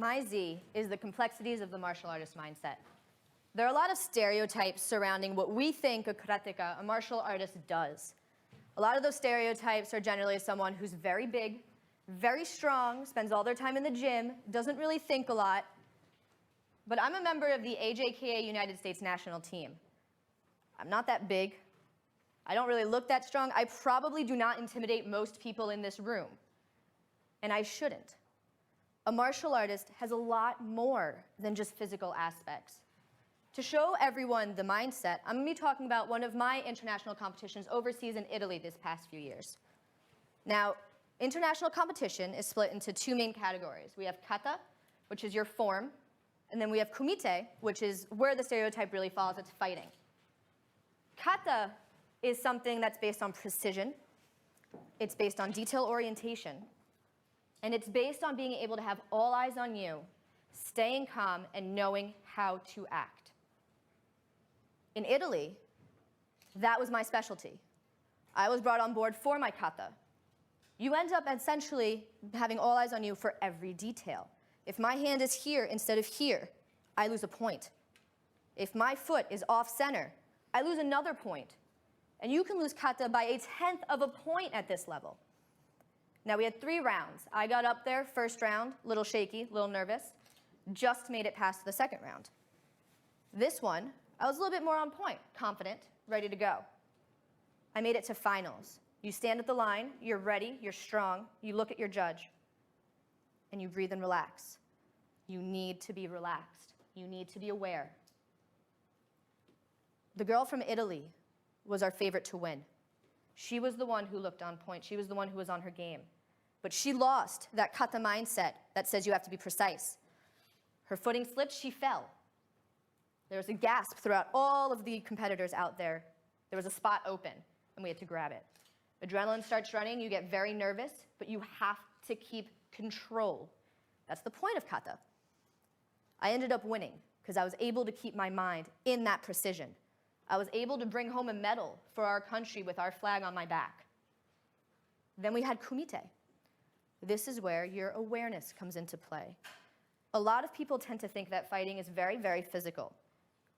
my Z is the complexities of the martial artist mindset. There are a lot of stereotypes surrounding what we think a karateka, a martial artist, does. A lot of those stereotypes are generally someone who's very big, very strong, spends all their time in the gym, doesn't really think a lot. But I'm a member of the AJKA United States national team. I'm not that big. I don't really look that strong. I probably do not intimidate most people in this room. And I shouldn't. A martial artist has a lot more than just physical aspects. To show everyone the mindset, I'm going to be talking about one of my international competitions overseas in Italy this past few years. Now, international competition is split into two main categories. We have kata, which is your form, and then we have kumite, which is where the stereotype really falls, it's fighting. Kata is something that's based on precision, it's based on detail orientation, and it's based on being able to have all eyes on you, staying calm, and knowing how to act. In Italy, that was my specialty. I was brought on board for my kata. You end up essentially having all eyes on you for every detail. If my hand is here instead of here, I lose a point. If my foot is off center, I lose another point. And you can lose kata by 1/10 of a point at this level. Now, we had 3 rounds. I got up there, first round, a little shaky, a little nervous, just made it past the second round. This one, I was a little bit more on point, confident, ready to go. I made it to finals. You stand at the line, you're ready, you're strong, you look at your judge, and you breathe and relax. You need to be relaxed. You need to be aware. The girl from Italy was our favorite to win. She was the one who looked on point. She was the one who was on her game. But she lost that kata mindset that says you have to be precise. Her footing slipped, she fell. There was a gasp throughout all of the competitors out there. There was a spot open, and we had to grab it. Adrenaline starts running, you get very nervous, but you have to keep control. That's the point of kata. I ended up winning because I was able to keep my mind in that precision. I was able to bring home a medal for our country with our flag on my back. Then we had kumite. This is where your awareness comes into play. A lot of people tend to think that fighting is very, very physical,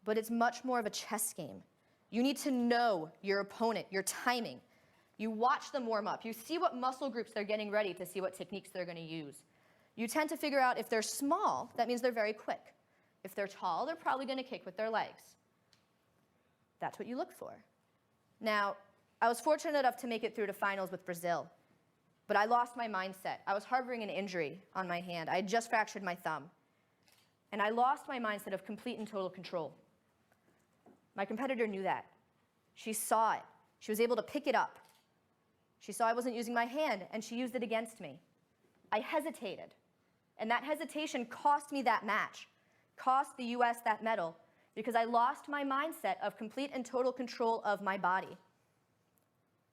but it's much more of a chess game. You need to know your opponent, your timing. You watch them warm up. You see what muscle groups they're getting ready to see what techniques they're going to use. You tend to figure out if they're small, that means they're very quick. If they're tall, they're probably going to kick with their legs. That's what you look for. Now, I was fortunate enough to make it through to finals with Brazil, but I lost my mindset. I was harboring an injury on my hand. I had just fractured my thumb. And I lost my mindset of complete and total control. My competitor knew that. She saw it. She was able to pick it up. She saw I wasn't using my hand, and she used it against me. I hesitated, and that hesitation cost me that match, cost the US that medal, because I lost my mindset of complete and total control of my body.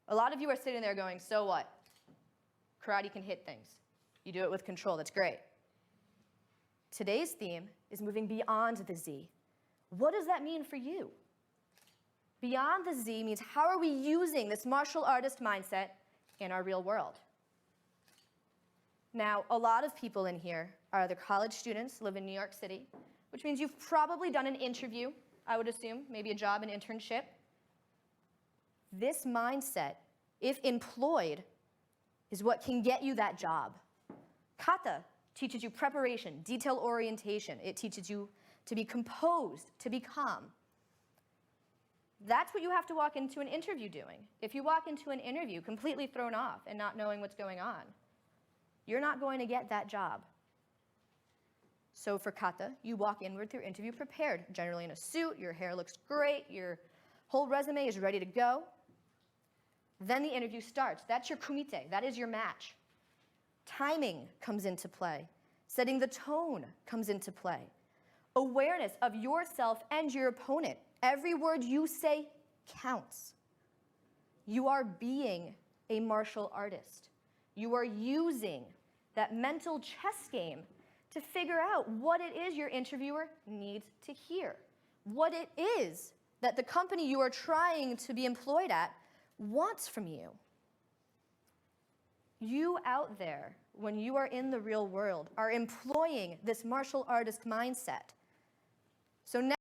A lot of you are sitting there going, so what? Karate can hit things. You do it with control, that's great. Today's theme is moving beyond the Z. What does that mean for you? Beyond the Z means how are we using this martial artist mindset in our real world? Now, a lot of people in here are either college students, live in New York City, which means you've probably done an interview, I would assume, maybe a job, an internship. This mindset, if employed, is what can get you that job. Kata teaches you preparation, detail orientation. It teaches you to be composed, to be calm. That's what you have to walk into an interview doing. If you walk into an interview completely thrown off and not knowing what's going on, you're not going to get that job. So for kata, you walk in with your interview prepared, generally in a suit, your hair looks great, your whole resume is ready to go. Then the interview starts. That's your kumite. That is your match. Timing comes into play. Setting the tone comes into play. Awareness of yourself and your opponent. Every word you say counts. You are being a martial artist. You are using that mental chess game to figure out what it is your interviewer needs to hear, what it is that the company you are trying to be employed at wants from you. You out there, when you are in the real world, are employing this martial artist mindset. So now